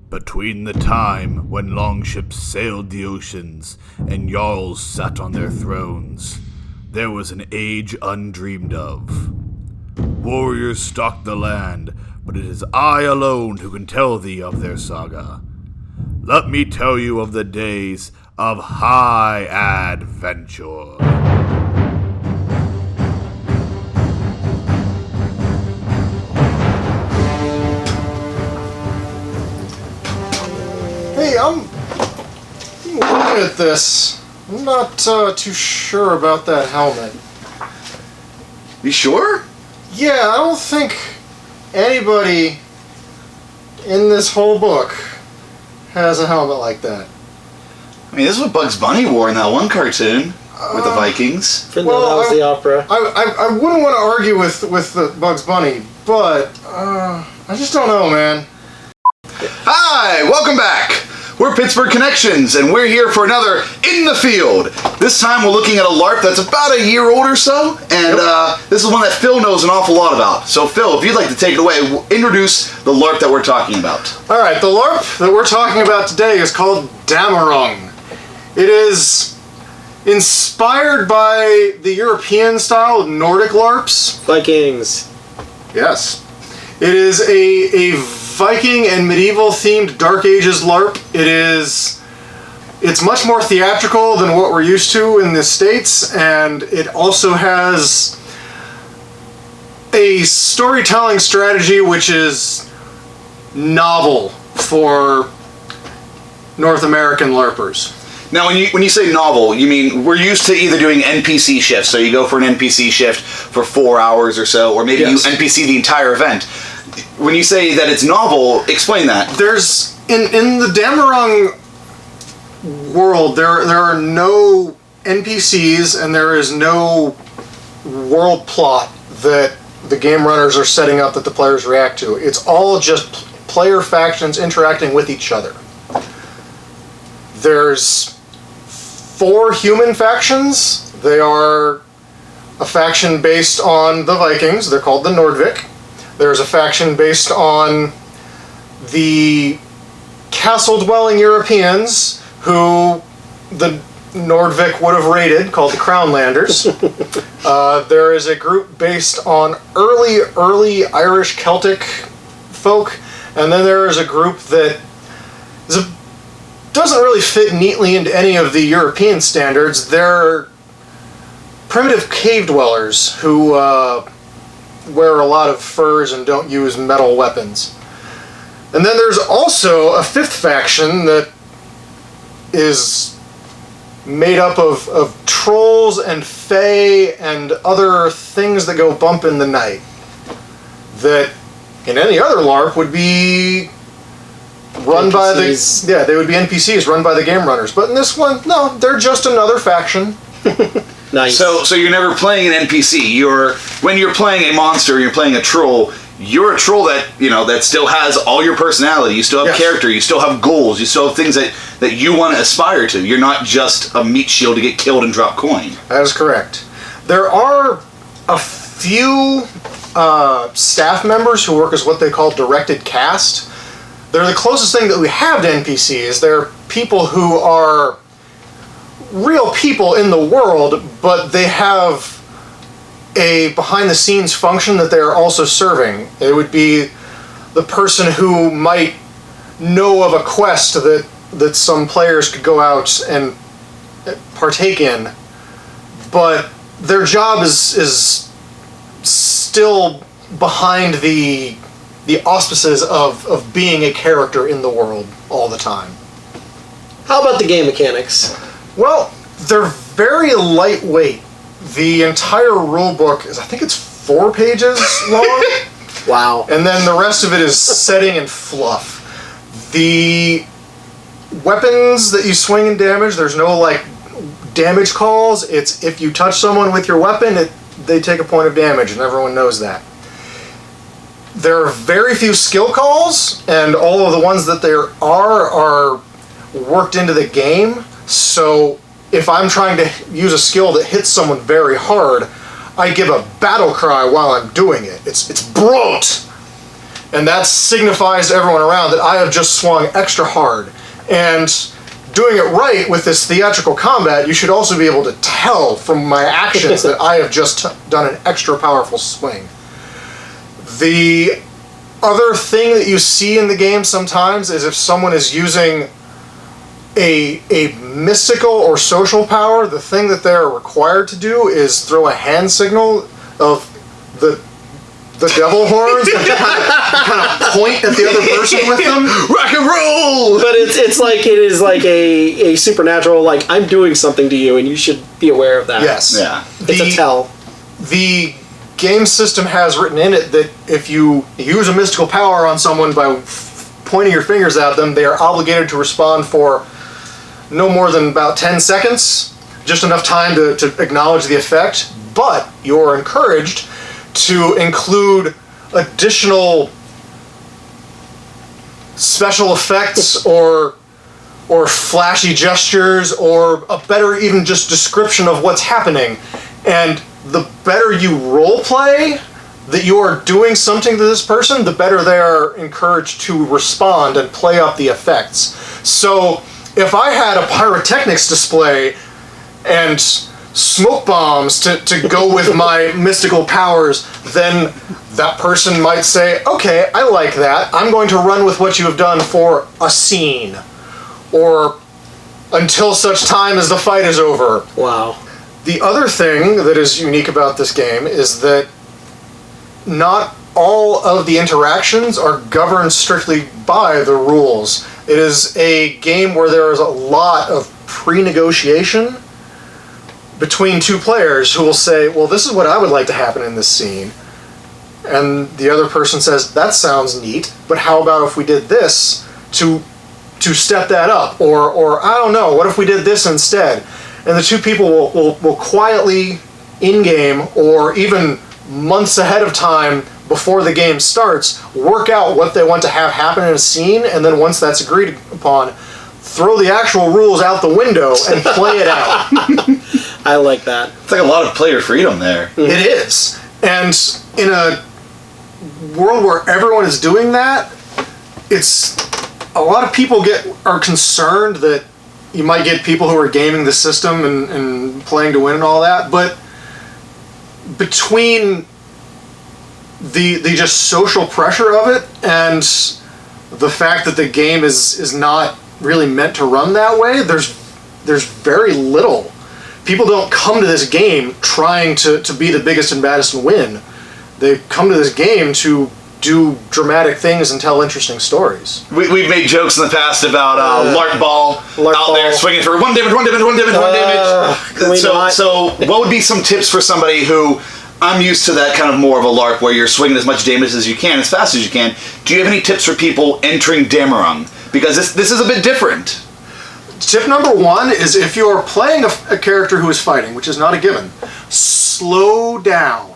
Between the time when longships sailed the oceans and jarls sat on their thrones, there was an age undreamed of. Warriors stalked the land, but it is I alone who can tell thee of their saga. Let me tell you of the days of high adventure. Hey, I'm looking at this. I'm not too sure about that helmet. You sure? Yeah, I don't think anybody in this whole book has a helmet like that. I mean, this is what Bugs Bunny wore in that one cartoon with the Vikings. That was the opera. I wouldn't want to argue with the Bugs Bunny, but I just don't know, man. Hi, welcome back. We're Pittsburgh Connections, and we're here for another In the Field. This time we're looking at a LARP that's about a year old or so, and this is one that Phil knows an awful lot about. So Phil, if you'd like to take it away, introduce the LARP that we're talking about. Alright, the LARP that we're talking about today is called Dammerung. It is inspired by the European style of Nordic LARPs. Vikings. Yes. It is a Viking and medieval themed Dark Ages LARP. It's much more theatrical than what we're used to in the States, and it also has a storytelling strategy which is novel for North American LARPers. Now, when you say novel, you mean we're used to either doing NPC shifts, so you go for an NPC shift for 4 hours or so, or maybe Yes. you NPC the entire event. When you say that it's novel, explain that. There's in the Dammerung world, there are no NPCs and there is no world plot that the game runners are setting up that the players react to. It's all just player factions interacting with each other. There's 4 human factions. They are a faction based on the Vikings. They're called the Nordvik. There's a faction based on the castle-dwelling Europeans who the Nordvik would have raided, called the Crownlanders. There is a group based on early Irish Celtic folk, and then there is a group that doesn't really fit neatly into any of the European standards. They're primitive cave dwellers who wear a lot of furs and don't use metal weapons. And then there's also a 5th faction that is made up of trolls and fae and other things that go bump in the night that in any other LARP would be run NPCs. By they would be NPCs run by the game runners. But in this one, no, they're just another faction. Nice. So you're never playing an NPC. When you're playing a monster, you're playing a troll. You're a troll that still has all your personality. You still have character. You still have goals. You still have things that you want to aspire to. You're not just a meat shield to get killed and drop coin. That is correct. There are a few staff members who work as what they call directed cast. They're the closest thing that we have to NPCs. They're people who are real people in the world, but they have a behind-the-scenes function that they are also serving. It would be the person who might know of a quest that some players could go out and partake in, but their job is still behind the auspices of being a character in the world all the time. How about the game mechanics? Well, they're very lightweight. The entire rule book is, I think it's 4 pages long. Wow. And then the rest of it is setting and fluff. The weapons that you swing and damage, there's no damage calls. It's if you touch someone with your weapon, they take a point of damage, and everyone knows that. There are very few skill calls, and all of the ones that there are worked into the game. So if I'm trying to use a skill that hits someone very hard, I give a battle cry while I'm doing it. It's brute. And that signifies to everyone around that I have just swung extra hard. And doing it right with this theatrical combat, you should also be able to tell from my actions that I have just done an extra powerful swing. The other thing that you see in the game sometimes is if someone is using a mystical or social power, the thing that they're required to do is throw a hand signal of the devil horns and kind of point at the other person with them. Rock and roll! But it is like a supernatural, like, I'm doing something to you and you should be aware of that. Yes. Yeah. It's a tell. The game system has written in it that if you use a mystical power on someone by pointing your fingers at them, they are obligated to respond for no more than about 10 seconds, just enough time to acknowledge the effect, but you're encouraged to include additional special effects or flashy gestures or a better even just description of what's happening. And the better you role play that you are doing something to this person, the better they are encouraged to respond and play up the effects. So if I had a pyrotechnics display and smoke bombs to go with my mystical powers, then that person might say, okay, I like that. I'm going to run with what you have done for a scene. Or until such time as the fight is over. Wow. The other thing that is unique about this game is that not all of the interactions are governed strictly by the rules. It is a game where there is a lot of pre-negotiation between two players who will say, well, this is what I would like to happen in this scene. And the other person says, that sounds neat, but how about if we did this to step that up? Or I don't know, what if we did this instead? And the two people will quietly, in-game, or even months ahead of time before the game starts, work out what they want to have happen in a scene, and then once that's agreed upon, throw the actual rules out the window and play it out. I like that. It's like a lot of player freedom there. Mm-hmm. It is. And in a world where everyone is doing that, it's a lot of people are concerned that you might get people who are gaming the system and playing to win and all that, but between the just social pressure of it and the fact that the game is not really meant to run that way, there's very little. People don't come to this game trying to be the biggest and baddest and win. They come to this game to do dramatic things and tell interesting stories. We've made jokes in the past about LARP ball there swinging for one damage. So what would be some tips for somebody who, I'm used to that kind of more of a LARP where you're swinging as much damage as you can, as fast as you can. Do you have any tips for people entering Dammerung? Because this is a bit different. Tip number one is if you are playing a character who is fighting, which is not a given, slow down.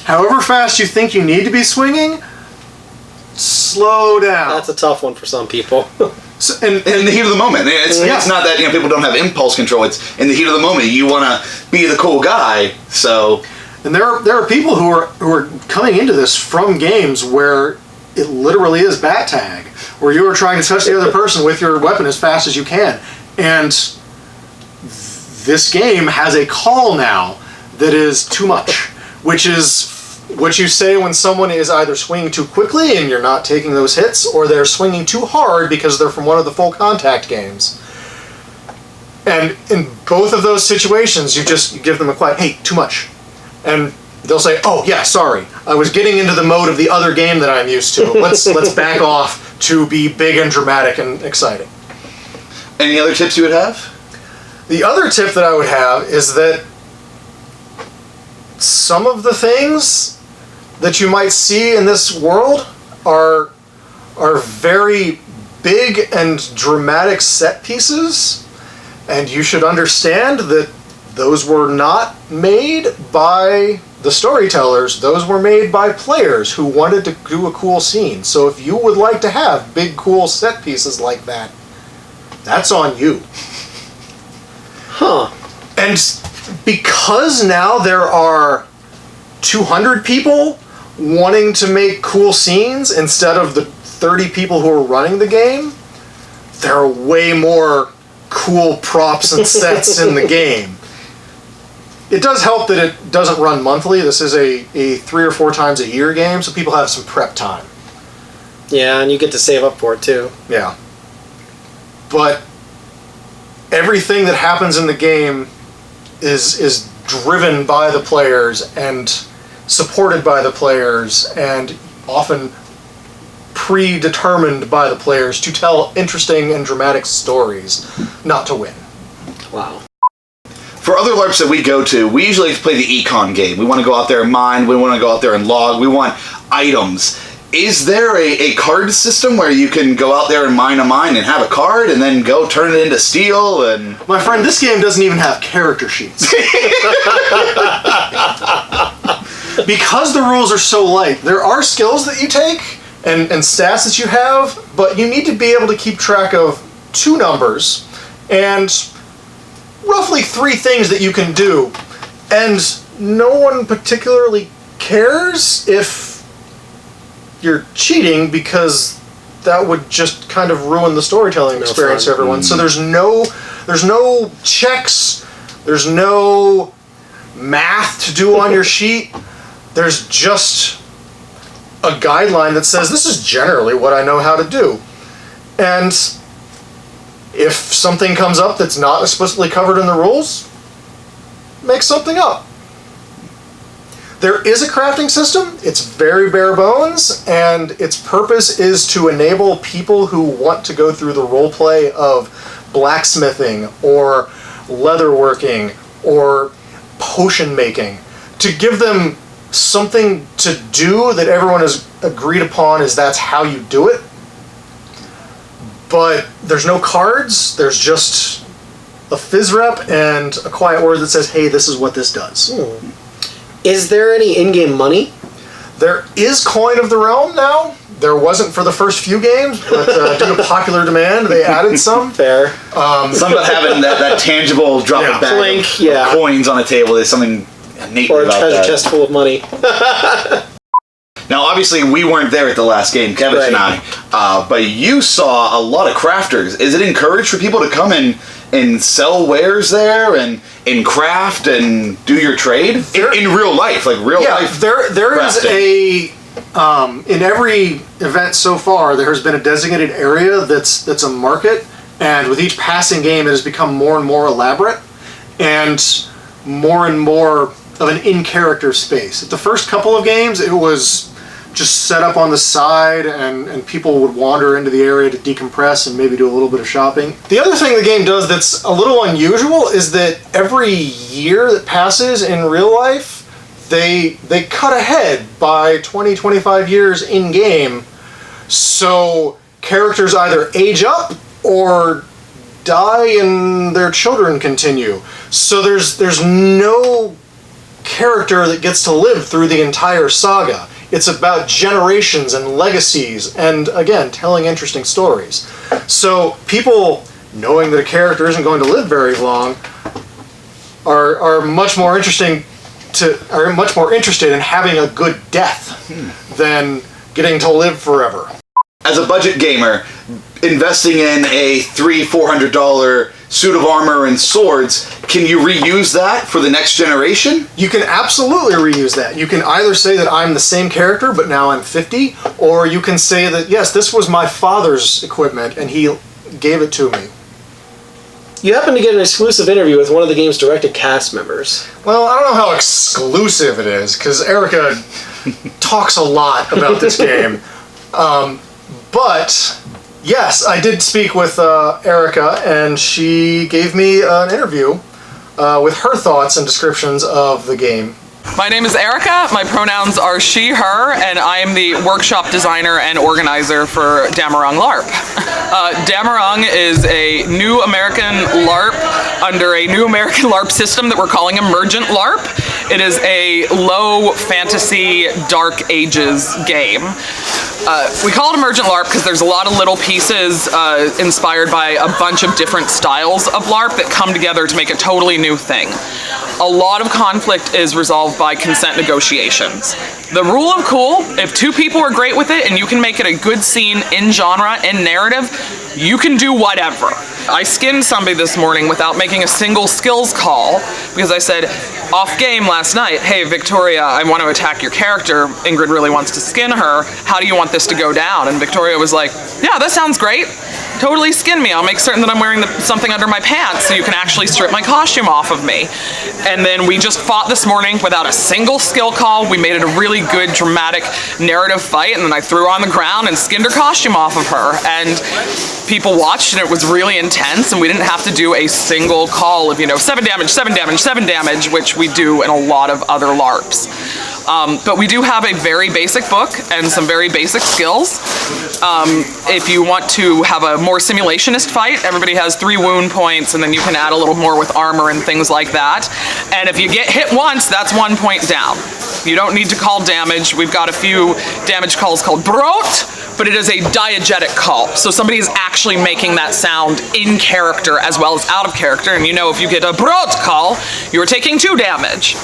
However fast you think you need to be swinging, slow down. That's a tough one for some people. So, in the heat of the moment. It's not that people don't have impulse control. It's in the heat of the moment. You want to be the cool guy. So, and there are people who are coming into this from games where it literally is bat tag, where you are trying to touch the other person with your weapon as fast as you can. And this game has a call now that is too much, which is what you say when someone is either swinging too quickly and you're not taking those hits, or they're swinging too hard because they're from one of the full contact games. And in both of those situations, you give them a quiet, hey, too much. And they'll say, oh yeah, sorry, I was getting into the mode of the other game that I'm used to. Let's back off to be big and dramatic and exciting. Any other tips you would have? The other tip that I would have is that some of the things that you might see in this world are very big and dramatic set pieces, and you should understand that those were not made by the storytellers. Those were made by players who wanted to do a cool scene. So if you would like to have big, cool set pieces like that, that's on you. Huh. And because now there are 200 people wanting to make cool scenes instead of the 30 people who are running the game, there are way more cool props and sets in the game. It does help that it doesn't run monthly. This is a 3 or 4 times a year game, so people have some prep time. Yeah, and you get to save up for it too. Yeah. But everything that happens in the game is driven by the players and supported by the players and often predetermined by the players to tell interesting and dramatic stories, not to win. Wow. For other LARPs that we go to, we usually play the econ game. We want to go out there and mine, we want to go out there and log, we want items. Is there a card system where you can go out there and mine a mine and have a card and then go turn it into steel? And my friend, this game doesn't even have character sheets. Because the rules are so light, there are skills that you take and stats that you have, but you need to be able to keep track of 2 numbers and roughly 3 things that you can do. And no one particularly cares if you're cheating, because that would just kind of ruin the storytelling experience for everyone. So there's no checks, there's no math to do on your sheet. There's just a guideline that says this is generally what I know how to do. And if something comes up that's not explicitly covered in the rules, make something up. There is a crafting system. It's very bare bones, and its purpose is to enable people who want to go through the role play of blacksmithing or leatherworking or potion making, to give them something to do that everyone has agreed upon is that's how you do it. But there's no cards, there's just a phys rep and a quiet word that says, hey, this is what this does. Is there any in-game money? There is Coin of the Realm now. There wasn't for the first few games, but due to popular demand, they added some. Fair. Something about having that tangible drop of bag of coins on a table. There's something neat about that. Or a treasure chest full of money. Now, obviously, we weren't there at the last game, Kevin and I, but you saw a lot of crafters. Is it encouraged for people to come in and sell wares there and craft and do your trade in real life, like real life? There is a in every event so far, there has been a designated area that's a market, and with each passing game, it has become more and more elaborate and more of an in-character space. At the first couple of games, it was just set up on the side, and people would wander into the area to decompress and maybe do a little bit of shopping. The other thing the game does that's a little unusual is that every year that passes in real life, they cut ahead by 20, 25 years in-game, so characters either age up or die and their children continue. So there's no character that gets to live through the entire saga. It's about generations and legacies and, again, telling interesting stories. So people, knowing that a character isn't going to live very long, are much more interested in having a good death than getting to live forever. As a budget gamer, investing in a $300-400 suit of armor and swords, can you reuse that for the next generation? You can absolutely reuse that. You can either say that I'm the same character, but now I'm 50, or you can say that, yes, this was my father's equipment, and he gave it to me. You happen to get an exclusive interview with one of the game's directed cast members. Well, I don't know how exclusive it is, because Erika talks a lot about this game. But yes, I did speak with Erika, and she gave me an interview with her thoughts and descriptions of the game. My name is Erika, my pronouns are she, her, and I am the workshop designer and organizer for Dammerung LARP. Dammerung is a new American LARP under a new American LARP system that we're calling Emergent LARP. It is a low fantasy dark ages game. We call it Emergent LARP because there's a lot of little pieces inspired by a bunch of different styles of LARP that come together to make a totally new thing. A lot of conflict is resolved by consent negotiations. The rule of cool, if two people are great with it and you can make it a good scene in genre, in narrative, you can do whatever. I skinned somebody this morning without making a single skills call because I said, off game last night, hey Victoria, I want to attack your character. Ingrid really wants to skin her. How do you want this to go down? And Victoria was like, yeah, that sounds great. Totally skin me. I'll make certain that I'm wearing something under my pants so you can actually strip my costume off of me. And then we just fought this morning without a single skill call. We made it a really good dramatic narrative fight, and then I threw her on the ground and skinned her costume off of her. And people watched, and it was really intense, and we didn't have to do a single call of, 7 damage, 7 damage, 7 damage, which we do in a lot of other LARPs. But we do have a very basic book and some very basic skills. If you want to have a more simulationist fight, everybody has 3 wound points, and then you can add a little more with armor and things like that. And if you get hit once, that's 1 point down. You don't need to call damage. We've got a few damage calls called brot, but it is a diegetic call. So somebody is actually making that sound in character as well as out of character. And if you get a brot call, you're taking 2 damage.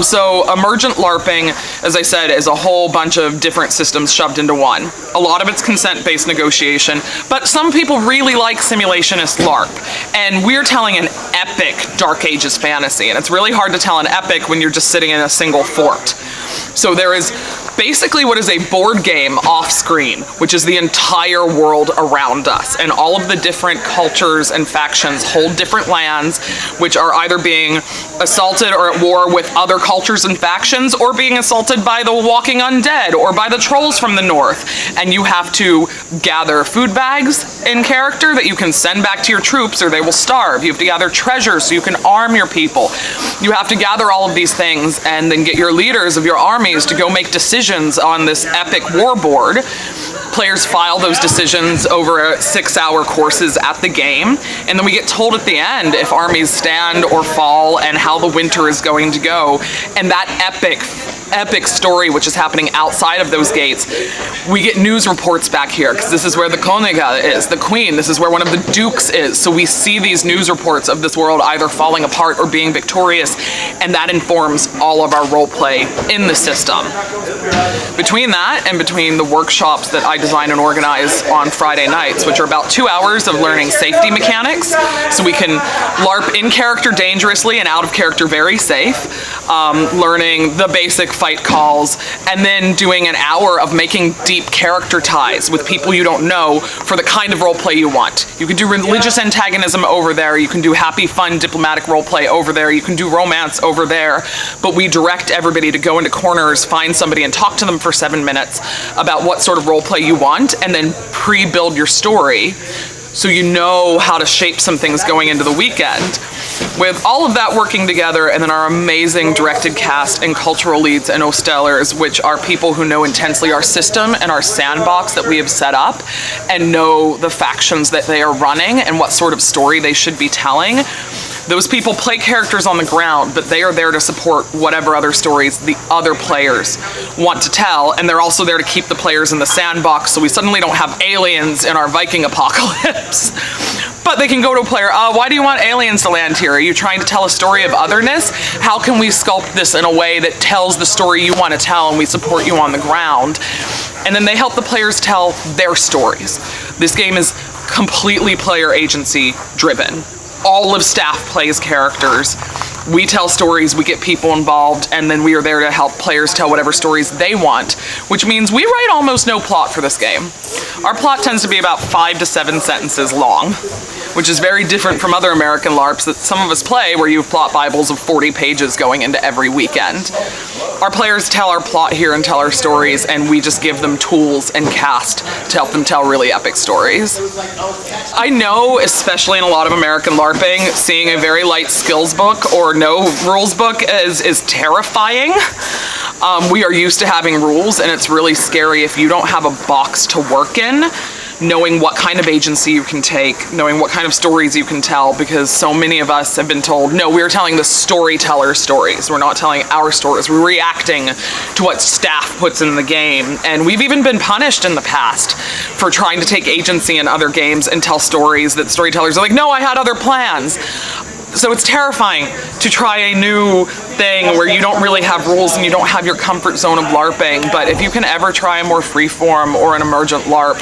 So Emergent LARPing, as I said, is a whole bunch of different systems shoved into one. A lot of it's consent-based negotiation, but some people really like simulationist LARP. And we're telling an epic Dark Ages fantasy, and it's really hard to tell an epic when you're just sitting in a single fort. So there is basically what is a board game off screen, which is the entire world around us. And all of the different cultures and factions hold different lands, which are either being assaulted or at war with other cultures and factions, or being assaulted by the walking undead or by the trolls from the north. And you have to gather food bags in character that you can send back to your troops or they will starve. You have to gather treasures so you can arm your people. You have to gather all of these things and then get your leaders of your armies to go make decisions on this epic war board. Players file those decisions over 6-hour courses at the game, and then we get told at the end if armies stand or fall and how the winter is going to go. And that epic story which is happening outside of those gates, we get news reports back here because this is where the Königin is, the queen. This is where one of the dukes is. So we see these news reports of this world either falling apart or being victorious, and that informs all of our role play in the system. Between that and between the workshops that I design and organize on Friday nights, which are about 2 hours of learning safety mechanics, so we can LARP in character dangerously and out of character very safe, learning the basic fight calls, and then doing an hour of making deep character ties with people you don't know for the kind of roleplay you want. You can do religious antagonism over there, you can do happy, fun, diplomatic roleplay over there, you can do romance over there, but we direct everybody to go into corners, find somebody and talk to them for 7 minutes about what sort of roleplay you want, and then pre-build your story so you know how to shape some things going into the weekend. With all of that working together, and then our amazing directed cast and cultural leads and Ostellers, which are people who know intensely our system and our sandbox that we have set up, and know the factions that they are running and what sort of story they should be telling. Those people play characters on the ground, but they are there to support whatever other stories the other players want to tell, and they're also there to keep the players in the sandbox so we suddenly don't have aliens in our Viking apocalypse. But they can go to a player, why do you want aliens to land here? Are you trying to tell a story of otherness? How can we sculpt this in a way that tells the story you want to tell and we support you on the ground? And then they help the players tell their stories. This game is completely player agency driven. All of staff plays characters. We tell stories, we get people involved, and then we are there to help players tell whatever stories they want, which means we write almost no plot for this game. Our plot tends to be about 5 to 7 sentences long, which is very different from other American LARPs that some of us play where you have plot bibles of 40 pages going into every weekend. Our players tell our plot here and tell our stories, and we just give them tools and cast to help them tell really epic stories. I know, especially in a lot of American LARPing, seeing a very light skills book or no rules book is terrifying. We are used to having rules, and it's really scary if you don't have a box to work in. knowing what kind of agency you can take, knowing what kind of stories you can tell, because so many of us have been told, no, we're telling the storyteller's stories. We're not telling our stories. We're reacting to what staff puts in the game. And we've even been punished in the past for trying to take agency in other games and tell stories that storytellers are like, no, I had other plans. So it's terrifying to try a new thing where you don't really have rules and you don't have your comfort zone of LARPing. But if you can ever try a more freeform or an emergent LARP,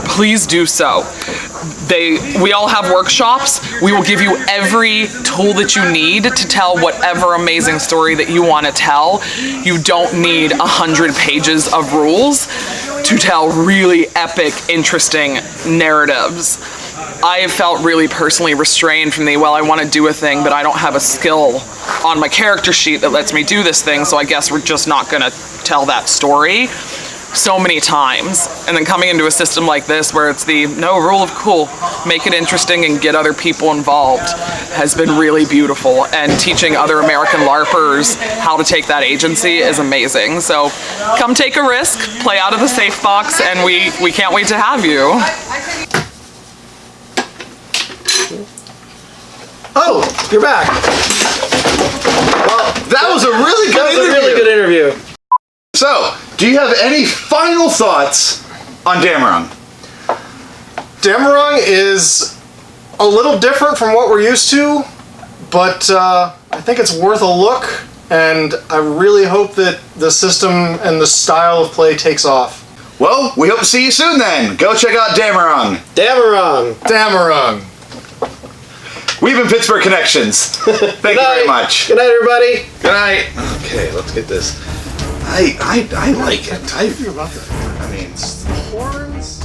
please do so. We all have workshops. We will give you every tool that you need to tell whatever amazing story that you want to tell. You don't need 100 pages of rules to tell really epic, interesting narratives. I have felt really personally restrained from well, I want to do a thing, but I don't have a skill on my character sheet that lets me do this thing, so I guess we're just not going to tell that story so many times. And then coming into a system like this where it's no, rule of cool, make it interesting and get other people involved has been really beautiful. And teaching other American LARPers how to take that agency is amazing. So come take a risk, play out of the safe box, and we can't wait to have you. Oh, you're back. Well, that was a really good interview. That was a really good interview. So, do you have any final thoughts on Dammerung? Dammerung is a little different from what we're used to, but I think it's worth a look, and I really hope that the system and the style of play takes off. Well, we hope to see you soon then. Go check out Dammerung. Dammerung. Dammerung. We've been Pittsburgh Connections. Thank you very much. Good night, everybody. Good night. Okay, let's get this. I like it. I mean, horns.